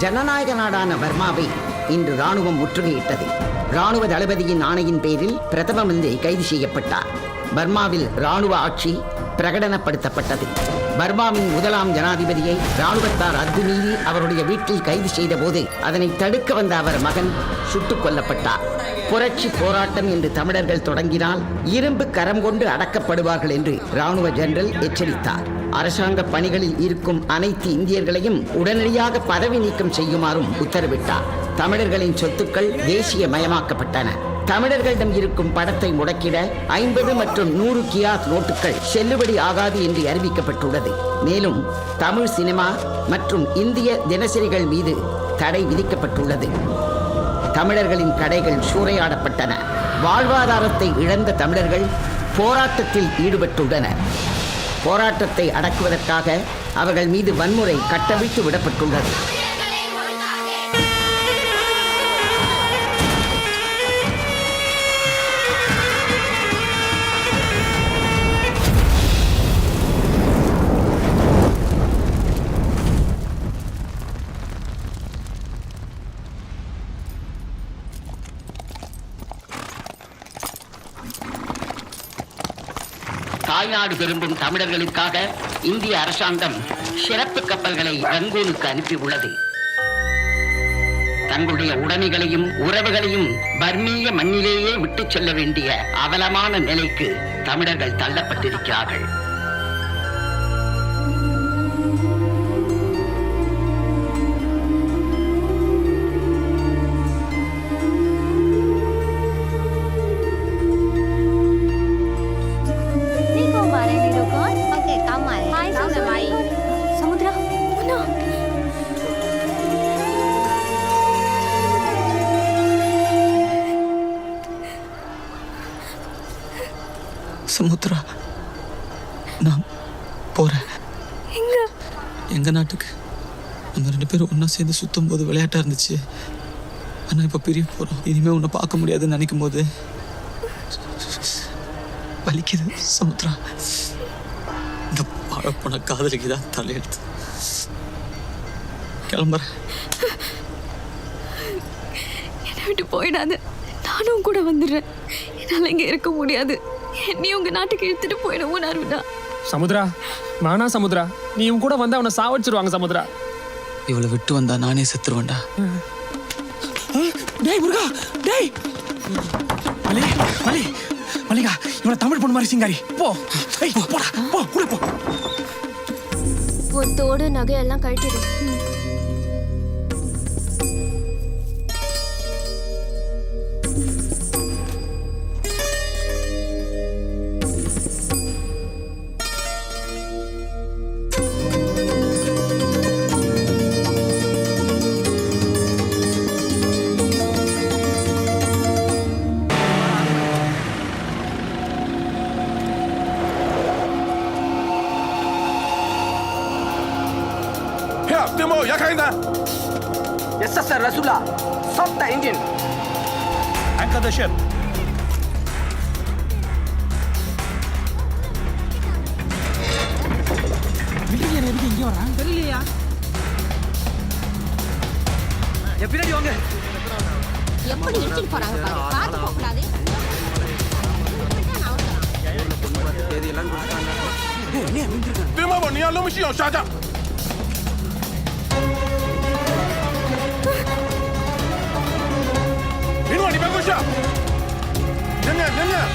ஜனநாயக நாடான பர்மாவை இன்று ராணுவம் முற்றுகையிட்டது. ராணுவ தளபதியின் ஆணையின் பேரில் பிரதம மந்திரி கைது செய்யப்பட்டார். பர்மாவில் ராணுவ ஆட்சி பிரகடனப்படுத்தப்பட்டது. பர்மாவின் முதலாம் ஜனாதிபதியை ராணுவத்தார் அத்துமீறி அவருடைய வீட்டில் கைது செய்த போது அதனை தடுக்க வந்த அவர் மகன் சுட்டுக் கொல்லப்பட்டார். புரட்சி போராட்டம் என்று தமிழர்கள் தொடங்கினால் இரும்பு கரம் கொண்டு அடக்கப்படுவார்கள் என்று ராணுவ ஜெனரல் எச்சரித்தார். அரசாங்க பணிகளில் இருக்கும் அனைத்து இந்தியர்களையும் உடனடியாக பதவி நீக்கம் செய்யுமாறும் உத்தரவிட்டார். தமிழர்களின் சொத்துக்கள் தேசியமயமாக்கப்பட்டன. தமிழர்களிடம் இருக்கும் படத்தை முடக்கிட 50 மற்றும் 100 கியாஸ் நோட்டுகள் செல்லுபடி ஆகாது என்று அறிவிக்கப்பட்டுள்ளது. மேலும் தமிழ் சினிமா மற்றும் இந்திய தினசரிகள் மீது தடை விதிக்கப்பட்டுள்ளது. தமிழர்களின் கடைகள் சூறையாடப்பட்டன. வாழ்வாதாரத்தை இழந்த தமிழர்கள் போராட்டத்தில் ஈடுபட்டுள்ளனர். போராட்டத்தை அடக்குவதற்காக அவர்கள் மீது வன்முறை கட்டவிழ்த்து விடப்பட்டுள்ளது. தாய்நாடு விரும்பும் தமிழர்களுக்காக இந்திய அரசாங்கம் சிறப்பு கப்பல்களை ரங்கூனுக்கு அனுப்பியுள்ளது. தங்களுடைய உடைமைகளையும் உறவுகளையும் பர்மிய மண்ணிலேயே விட்டுச் செல்ல வேண்டிய அவலமான நிலைக்கு தமிழர்கள் தள்ளப்பட்டிருக்கிறார்கள். சமுத்ரா, நான் போறேன். எங்க நாட்டுக்கு. நம்ம 2 பேரும் ஒன்னா சேர்ந்து சுத்தும் போது விளையாட்டா இருந்துச்சு. ஆனா இப்ப பிரிய போறோம். இனிமே உன்னை பார்க்க முடியாதுன்னு நினைக்கும் போது வலிக்குது சமுத்ரா. இந்த பழப்போன காதலிக்கு தான் தலையெடுத்து கிளம்புறேன். என்னை விட்டு போயிடாது. நானும் கூட வந்துடுறேன். என்னால இங்க இருக்க முடியாது. நீ உங்க நாட்டுக்கு இழுத்துட்டு போயிடவும் அருணா. சமுத்ரா, மானா சமுத்ரா, நீ இவன் கூட வந்தா அவனை சாவடிச்சிருவாங்க சமுத்ரா. இவளை விட்டு வந்தா நானே செத்துருவேன்டா. டேய் முருகா, டேய் மலி மலி மல்லிகா, இவனை தமிழ் பொண்ணு மாதிரி சிங்காரி. போ, ஏய் போடா, போ கூட போ. தோடு நகையெல்லாம் கழட்டிடு. Timo, ya kain dah. Yes, sir, Rasulullah. Stop the engine. Anchor the ship. Military எதுக்கு இங்கே வரான் தெரியலையா? எப்படி வாங்க? எப்படி இடிச்சிட்டு போறாங்க பாரு. பாத்து போக கூடாது. Timo, ni yang lu mesti yang saja. Ini ni bagus ya. Dengar, dengar.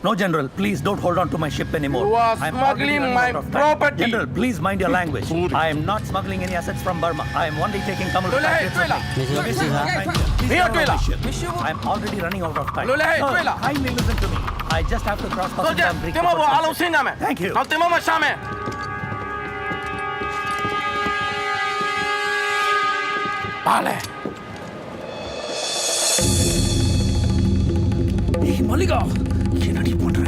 No, General, please don't hold on to my ship anymore. You are smuggling my property. General, please mind your language. I am not smuggling any assets from Burma. I am only taking Tamil packets with me. I am already running out of time. Sir, kindly listen to me. I just have to cross customs and break the process. Thank you. Now Timo Mashame. Vale. Hey, Malika, என்னடி பண்ற?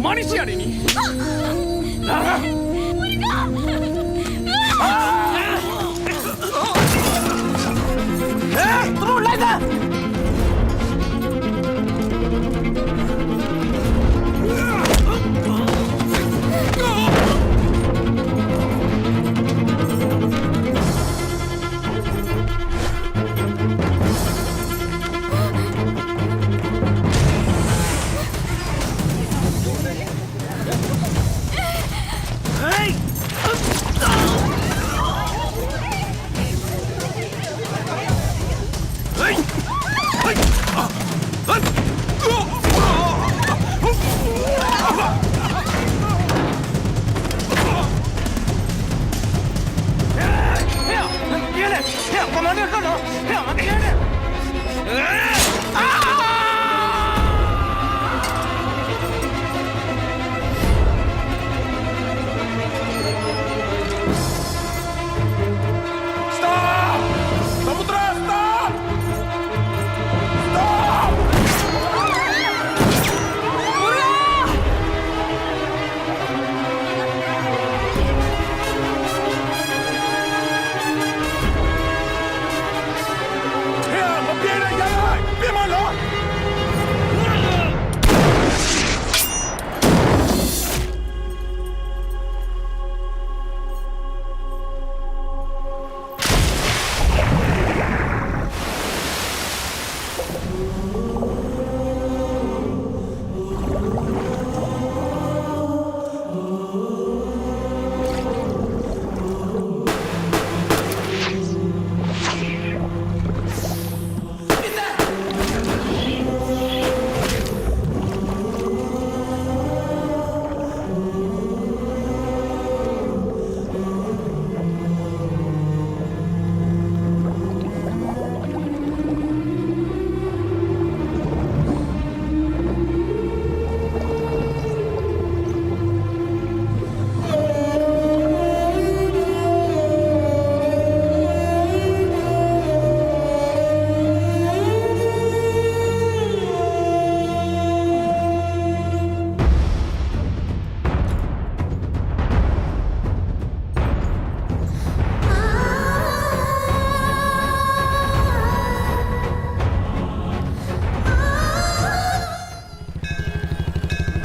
மனுஷியாடி நீ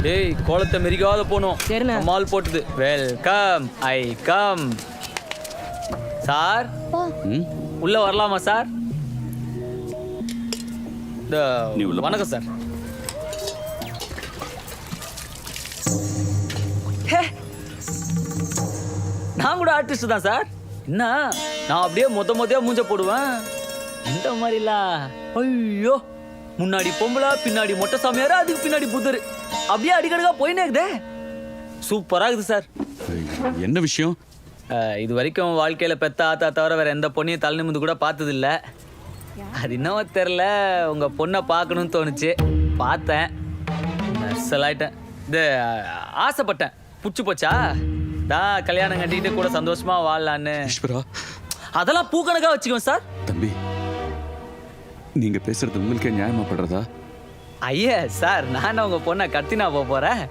டேய் கோலத்தை மெரிக்காத போனோம். சரிண்ணே. Mall போட்டுது. Welcome I come. Sir உள்ள வரலாமா சார்? வணக்கம் சார். நான் கூட ஆர்டிஸ்ட் தான் சார். என்ன நான் அப்படியே மொத்தையா மூஞ்ச போடுவேன். இந்த மாதிரிலாம் ஐயோ முன்னாடி பொம்பளை பின்னாடி மொட்டை சாமியாரு அதுக்கு பின்னாடி புத்தரு அப்படியே அடிக்கடிக்கா போயினே இருக்குதே. சூப்பரா இருக்குது சார். என்ன விஷயம்? இது வரைக்கும் வாழ்க்கையில பெத்த ஆத்தா தவிர வேற எந்த பொண்ணையும் தலை நிமிந்து கூட பார்த்தது இல்ல. அது என்னவோ தெரியல, உங்க பொண்ணை பார்க்கணும்னு தோணுச்சு. பார்த்தேன், நர்சலாயிட்டேன். இது ஆசைப்பட்டேன், புடிச்சு போச்சா தான் கல்யாணம் கட்டிட்டு கூட சந்தோஷமா வாழலான்னு. அதெல்லாம் பூக்கணக்கா வச்சுக்கோங்க சார். தம்பி, நீங்க பேசுறது உங்களுக்கே நியாயமா படுறதா? ஐயா சார், நான் உங்க பொண்ணை கத்தினா போறேன்.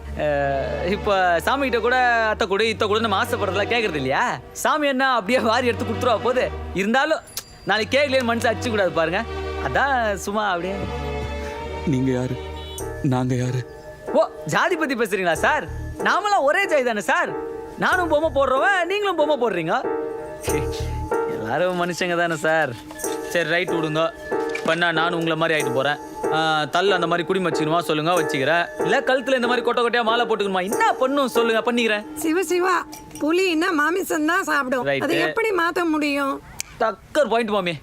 இப்ப சாமி கிட்ட கூட அத்தை கூட இத்த கூட நம்ம ஆசைப்படுறதுலாம் கேட்கறது இல்லையா? சாமி என்ன அப்படியே வாரி எடுத்து கொடுத்துருவா போகுது. இருந்தாலும் நாளைக்கு கேட்கலையே மனசு அடிச்சு கூடாது பாருங்க. அதான் சும்மா அப்படியே. நீங்க யாரு, நாங்க யாரு? ஓ, ஜாதி பத்தி பேசுறீங்களா சார்? நாமெல்லாம் ஒரே ஜாதி தானே சார். நானும் பொம்மை போடுறவன், நீங்களும் பொம்மை போடுறீங்க. எல்லாரும் மனுஷங்க தானே சார். சரி ரைட் விடுங்க. பண்ணா நானும் உங்களை மாதிரி ஆகிட்டு போறேன். தள்ள அந்த மாதிரி குடி வச்சுக்கணுமா சொல்லுங்க, வச்சுக்கிறேன். இல்ல கழுத்துல இந்த மாதிரி கொட்டை கொட்டையா மாலை போட்டுக்கணுமா என்ன பண்ணும் சொல்லுங்க, பண்ணிக்கிறேன். சிவா புலின்னா மாமிசம் தான் சாப்பிடும். அதை எப்படி மாத்த முடியும்? டக்கர் பாயிண்ட் மாமி.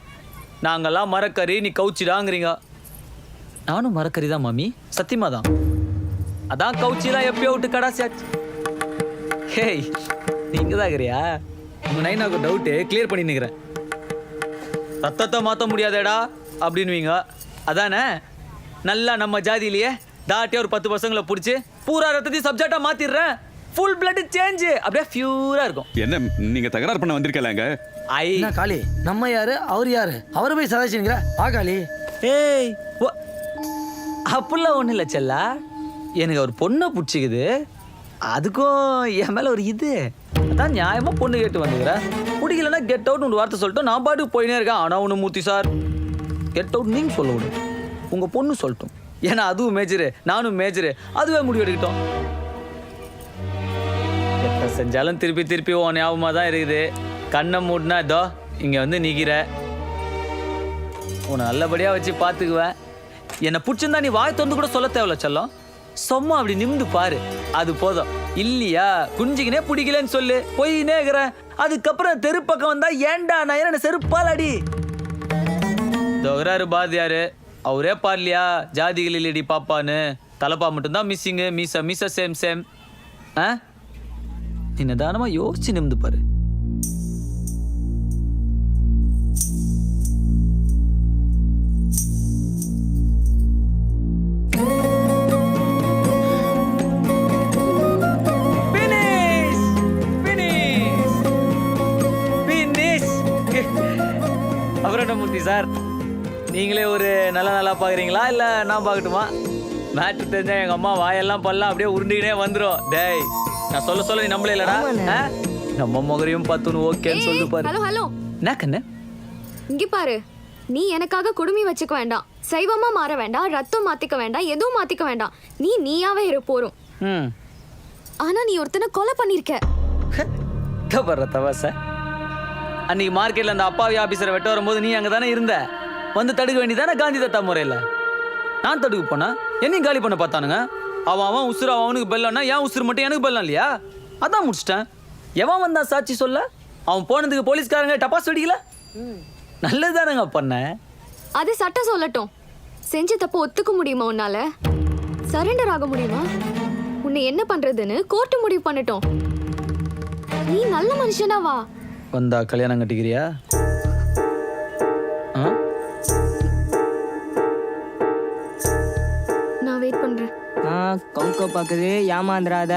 நாங்கெல்லாம் மரக்கறி, நீ கவுச்சிடாங்கிறீங்க. நானும் மரக்கறி தான் மாமி, சத்தியமா தான். அதான் கவுச்சிலாம் எப்பயோ விட்டு கடாசியாச்சு. ஹேய், நீங்க தான் இருக்கிறியா? உங்க நைனாக்கு டவுட்டு கிளியர் பண்ணி நிற்கிறேன். ரத்தத்தை மாற்ற முடியாதேடா அப்படின்வீங்க, அதானே? நல்லா நம்ம ஜாதியிலேயே தாட்டியா ஒரு 10 பசங்களை பிடிச்சி பூரா ரத்தத்தையும் சப்ஜெக்டா மாத்திடுறேன். ஃபுல் பிளட் சேஞ்ச், அப்படியே பியூரா இருக்கும். என்ன நீங்க தகராறு பண்ண வந்திருக்கலாங்க? என்ன காளி, நம்ம யாரு அவர் யாரு? அவரை போய் சதாச்சிங்கிற ஆ காளி. ஏய், அப்படிலாம் ஒன்றும் இல்லை செல்லா. எனக்கு ஒரு பொண்ணை பிடிச்சிக்குது, அதுக்கும் என் மேலே ஒரு இது. அதான் நியாயமாக பொண்ணு கேட்டு வந்துக்கிறேன். பிடிக்கலன்னா கெட் அவுட்னு ஒரு வார்த்தை சொல்லிட்டு நான் பாட்டுக்கு போயினே இருக்கேன். ஆனால் ஒன்று மூர்த்தி சார், கெட் அவுட் நீங்கள் சொல்ல விடும், உங்கள் பொண்ணு சொல்லட்டும். ஏன்னா அதுவும் மேஜரு, நானும் மேஜரு, அதுவே முடிவு எடுக்கட்டும். எப்போ செஞ்சாலும் திருப்பி திருப்பி உன் ஞாபகமாக தான் இருக்குது. கண்ணை மூடினா இதோ இங்கே வந்து நிற்கிற. உன்னை நல்லபடியாக வச்சு பார்த்துக்குவேன். என்னை பிடிச்சிருந்தா நீ வாய் திறந்து கூட சொல்ல தேவையில்ல செல்லம். சும்மா அப்படி நிமிந்து பாரு, அது போதும். இல்லையா குஞ்சிக்கினே பிடிக்கலன்னு சொல்லு, போயினே இருக்கிறேன். அதுக்கப்புறம் தெரு பக்கம் வந்தா ஏண்டா நான் என்ன செருப்பால் அடி. தொகராரு பாதியாரு அவரே பாடலையா, ஜாதிகள் இல்லடி பாப்பான்னு. தலைப்பா மட்டும்தான் மிஸ்ஸிங்கு, மீச மீச சேம் சேம். ஆ நீ நிதானமாக யோசிச்சு நிமிந்து பாரு. அப்புறம் என்ன மூர்த்தி சார், நீங்களே ஒரு நல்லா பார்க்குறீங்களா இல்லை நான் பார்க்கட்டுமா? மேட்ரு தெரிஞ்சா எங்கள் அம்மா வாயெல்லாம் பல்லாம் அப்படியே உருண்டிக்கினே வந்துடும். டேய் நான் சொல்ல நீ நம்மளே இல்லடா. நம்ம முகரையும் பார்த்துன்னு ஓகேன்னு சொல்லிட்டு பாரு. ஹலோ ஹலோ, என்ன கண்ணு இங்க பாரு, நீ எனக்காக குடுமி வச்சுக்க வேண்டாம், சைவமா மாற வேண்டாம், ரத்தம் மாத்திக்க வேண்டாம், எதுவும் மாத்திக்க வேண்டாம். நீ நீயாவே இரு போறோம். ஆனா நீ ஒருத்தனை கொலை பண்ணிருக்க. வர்ற தவாச, அன்னைக்கு மார்க்கெட்ல அந்த அப்பாவி ஆபீசரை வெட்ட வரும்போது நீ அங்கே தானே இருந்த. வந்து தடுக்க வேண்டியதானே காந்தி தத்தா முறையில். நான் தடுக்க போனேன், என்னையும் காலி பண்ண பார்த்தானுங்க. அவன் உசுறு அவனுக்கு பெல்லன்னா ஏன் உசுறு மட்டும் எனக்கு பெல்லாம் இல்லையா? அதான் முடிச்சிட்டேன். எவன் வந்தான் சாட்சி சொல்ல? அவன் போனதுக்கு போலீஸ்காரங்க டப்பாஸ் வெடிக்கல. நல்லதுதானங்க பண்ண. அது சட்டம் சொல்லட்டும். செஞ்ச தப்பு ஒத்துக்க முடியுமா உன்னால? சரண்டர் ஆக முடியுமா? உன்னை என்ன பண்றதுன்னு கோர்ட்டு முடிவு பண்ணட்டும். நீ நல்ல மனுஷனா வா. வந்தா கல்யாணம் கட்டிக்கிறியா? நான் வெயிட் பண்றேன். கவுக்க பாக்குது, ஏமாந்துராத.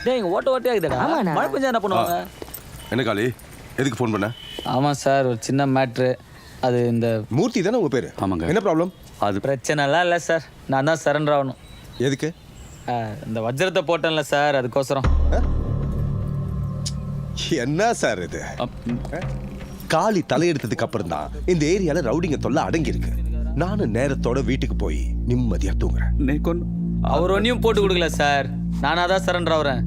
டேய் இங்க ஓட்டையா இருக்குடா. மழை பெஞ்சா என்ன பண்ணுவாங்க? என்ன காளி, எதுக்கு ஃபோன் பண்ண? ஆமாம் சார், ஒரு சின்ன மேட்ரு. அது இந்த மூர்த்தி தானே உங்க பேரு? ஆமாங்க. என்ன ப்ராப்ளம்? அது பிரச்சனைலாம் இல்லை சார், நான் தான் சரண்டர் ஆகணும். எதுக்கு? இந்த வஜ்ரத்தை போட்டேன்ல சார், அதுக்கோசரம். என்ன சார் இது? காளி தலையெடுத்ததுக்கு அப்புறம் தான் இந்த ஏரியால ரவுடிங்க தொல்லை அடங்கி இருக்கு. நானும் நேரத்தோட வீட்டுக்கு போய் நிம்மதியா தூங்குறேன். அவர் ஒன்றையும் போட்டு கொடுக்கல சார், நானாக தான் சரண்டர் ஆகுறேன்.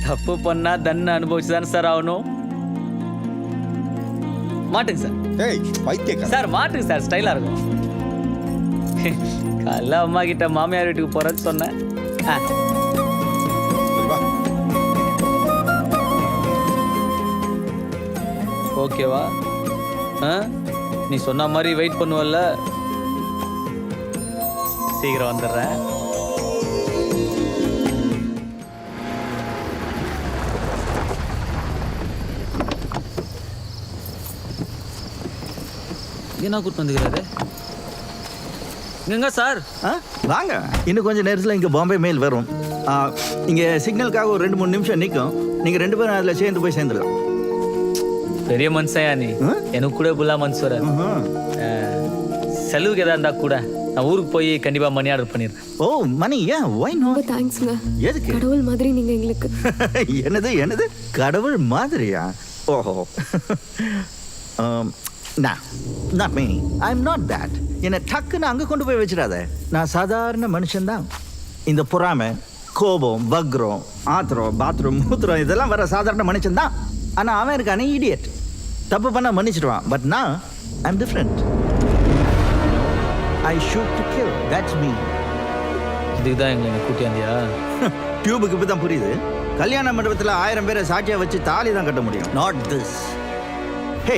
தப்பு பண்ணா தன்னை அனுபவிச்சு தானே சார் ஆகணும். மாட்டுங்க சார். ஏய் பைத்தியக்கார. சார் மாட்டுங்க சார், ஸ்டைலாக இருக்கும். காலைல அம்மா கிட்ட மாமியார் வீட்டுக்கு போகிறேன்னு சொன்னேன். ஓகேவா? நீ சொன்ன மாதிரி வெயிட் பண்ணுவல்ல? சீக்கிரம் வந்துடுறேன். என்ன கூட்டு வந்துக்கிறாரு எங்க சார்? வாங்க, இன்னும் கொஞ்சம் நேரத்தில் இங்கே பாம்பே மெயில் வரும். இங்கே சிக்னலுக்காக ஒரு 2-3 நிமிஷம் நிற்கும். நீங்கள் 2 பேரும் அதில் சேர்ந்து போய் சேர்ந்துடலாம். பெரிய மனுஷன் நீ, எனக்கு கூட புல்லா மனசு வர. செலவுக்கு எதா இருந்தா கூட நான் ஊருக்கு போய் கண்டிப்பா மணி ஆர்டர் பண்ணிடுறேன். ஓ மணி, ஏன் ஒய் நோ? தேங்க்ஸ்ங்க. எதுக்கு? கடவுள் மாதிரி நீங்க எங்களுக்கு. என்னது கடவுள் மாதிரியா? ஓஹோ. Not me, I am not that. என்னை டக்குன்னு அங்கே கொண்டு போய் வச்சிடாத. நான் சாதாரண மனுஷன்தான். இந்த பொறாமை, கோபம், வக்ரம், ஆத்திரம், பாத்ரூம், மூத்திரம் இதெல்லாம் வர சாதாரண மனுஷன்தான். ஆனால் அவன் இருக்கானே இடியட். தப்பு பண்ண மன்னிச்சிடுவான். பட் நான் I am different. I shoot to kill. That's me. இதுக்கு தான் எங்களை கூட்டியாந்தியா? டியூபுக்கு இப்போ தான் புரியுது. கல்யாண மண்டபத்தில் 1000 பேரை சாட்சியாக வச்சு தாலி தான் கட்ட முடியும். Not this. ஹே,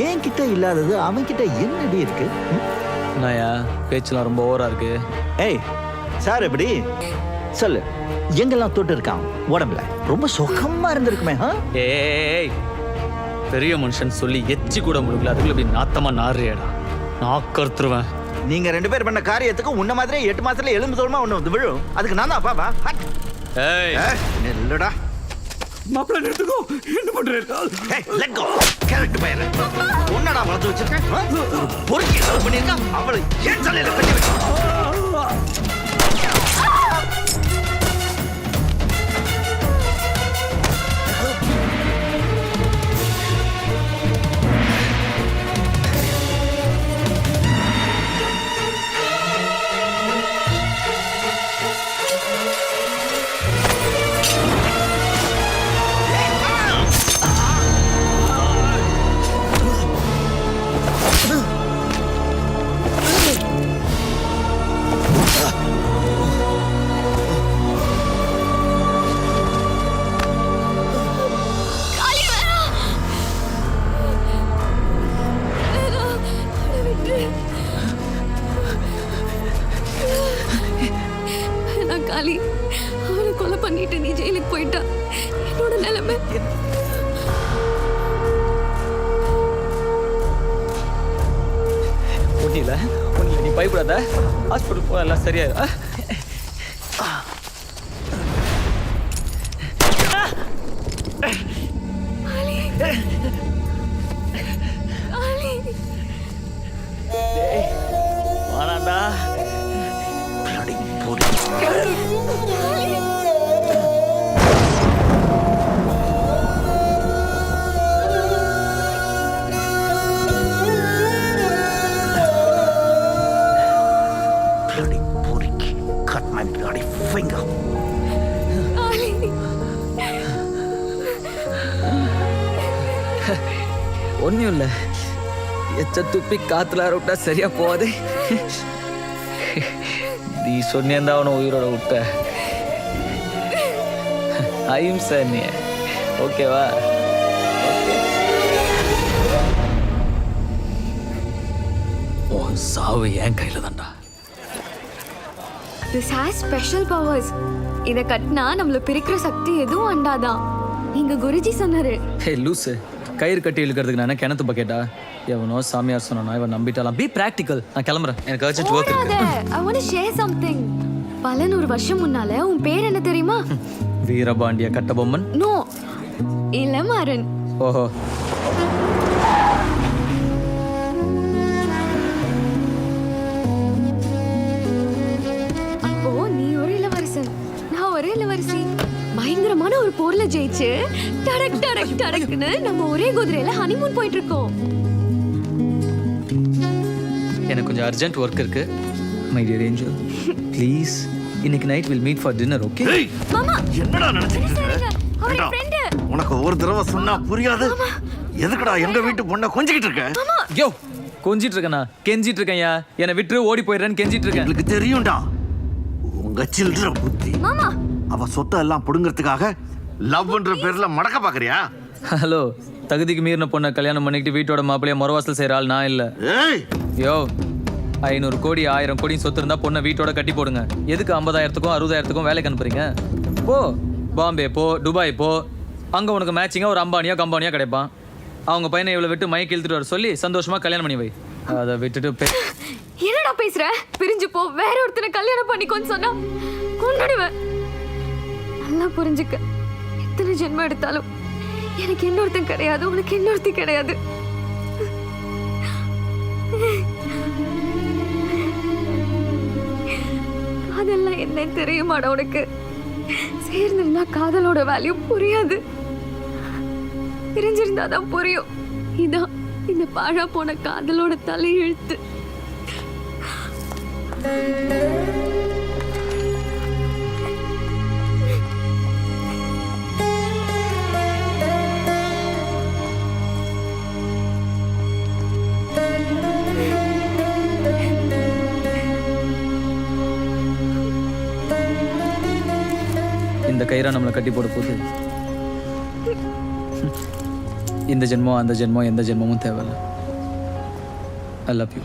என் கிட்ட இல்லாதது அவன் கிட்ட என்னடி இருக்கு? நாயா பேச்செல்லாம் ரொம்ப ஓவரா இருக்கு. ஏய் சார், எப்படி சொல்லு, எங்கெல்லாம் தொட்டு இருக்கான் உடம்புல? ரொம்ப சுகமா இருந்திருக்குமே. ஏய் பெரிய மனுஷன் சொல்லி எச்சி கூட முடியல, அதுக்குள்ள இப்படி நாத்தமா நாறியடா. நான் கருத்துருவேன். நீங்க 2 பேர் பண்ண காரியத்துக்கு உன்ன மாதிரியே 8 மாசத்துல எலும்பு தோல்மா ஒண்ணு விழும். அதுக்கு நான் தான் அப்பாவா? ஏய் இல்லடா. மாப்பிள்ள நிறுத்துக்கோ என்ன பண்றேன் லெட் கோ கேரட் பையன் உன்னடா வளர்த்து வச்சிருக்கேன் ஒரு பொறுக்கி லவ் பண்ணிருக்கா அவளை ஏன் தலையில கட்டி வச்ச காளி அவனை கொலை பண்ணிட்டு நீ ஜெயிலுக்கு போயிட்டா என்னோட நிலைமை ஒன்னில நீ பயப்படாத ஹாஸ்பிட்டல் போ எல்லாம் சரியாயிரும் வாடாண்டா ஒன்றும் இல்லை எச்ச துப்பி காத்துல விட்டா சரியா போகாது நீ சொன்னேன் அவனை உயிரோட விட்ட அஹிம்சை நீ ஓகேவா உன் சாவு என் கையில தான்டா This has special powers. இத கட்டினா நம்மள பிரிக்கிற சக்தி எதுவும் அண்டாதான் நீங்க குருஜி சொன்னாரு ஹே லூசு கயிறு கட்டி இழுக்கிறதுக்கு நான் கிணத்து பக்கெட்டா எவனோ சாமியார் சொன்னா இவன் நம்பிட்டாலாம் பி பிராக்டிக்கல் நான் கிளம்புறேன் எனக்கு அர்ஜென்ட் ஒர்க் இருக்கு I want to share something. பல 100 வருஷம் முன்னால உன் பேர் என்ன தெரியுமா? வீரபாண்டிய கட்டபொம்மன். நோ இளமாறன். ஓஹோ அப்போ நீ ஒரு இளவரசன் நான் ஒரு இளவரசி பயங்கரமான ஒரு போர்ல ஜெயிச்சு டடக் டடக் டடக்னு நம்ம ஒரே குதிரையில ஹனிமூன் போயிட்டு இருக்கோம் எனக்கு கொஞ்சம் அர்ஜென்ட் ஒர்க் இருக்கு மை டியர் ஏஞ்சல் ப்ளீஸ் இன்னைக்கு night will meet for dinner okay மாமா என்னடா நினைச்சிட்டு இருக்க அவர் ஃப்ரெண்ட் உனக்கு ஒரு தடவை சொன்னா புரியாது எதுக்குடா எங்க வீட்டு பொண்ணை கொஞ்சிக்கிட்டு இருக்க யோ கொஞ்சிட்டு இருக்கேனா கெஞ்சிட்டு இருக்கேன்யா என்னை விட்டு ஓடி போயிடுறேன்னு கெஞ்சிட்டு இருக்கேன் எனக்கு தெரியும்டா உங்க சில்ற புத்தி மாமா அவ சொத்தை எல்லாம் புடுங்கிறதுக்காக லவ்ன்ற பேர்ல மடக்க பாக்குறியா ஹலோ தகுதிக்கு மீறின பொண்ணை கல்யாணம் பண்ணிக்கிட்டு வீட்டோட மாப்பிள்ளைய மறுவாசல் செய்யற ஆள் நான் இல்ல யோ 500 கோடி 1000 கோடி சொத்து இருந்தா பொண்ணை வீட்டோட கட்டி போடுங்க எதுக்கு 50,000க்கும் 60,000க்கும் வேலைக்கு அனுப்புறீங்க போ பாம்பே போ துபாய் போ அங்க உனக்கு மேட்சிங்கா ஒரு அம்பானியா கம்பானியா கிடைப்பான் அவங்க பையனை இவ்வளவு விட்டு மைக்கு இழுத்துட்டு வர சொல்லி சந்தோஷமா கல்யாணம் பண்ணி வை அதை விட்டுட்டு என்னடா பேசுற பிரிஞ்சு போ வேற ஒருத்தனை கல்யாணம் பண்ணிக்கோன்னு சொன்னா கொன்னுடுவேன் நல்லா புரிஞ்சுக்க எத்தனை ஜென்மம் எடுத்தாலும் எனக்கு இன்னொருத்தன் கிடையாது உனக்கு இன்னொருத்தி கிடையாது அதெல்லாம் என்ன தெரியுமாடா உனக்கு சேர்ந்திருந்தா காதலோட வேல்யூ புரியாது பிரிஞ்சிருந்தாதான் புரியும் இதான் இந்த பாழா போன காதலோட தலையெழுத்து இந்த கயிறா நம்மளை கட்டி போட போகுது இந்த ஜென்மம் அந்த ஜென்மம் எந்த ஜென்மமும் தேவையில்லை ஐ லவ் யூ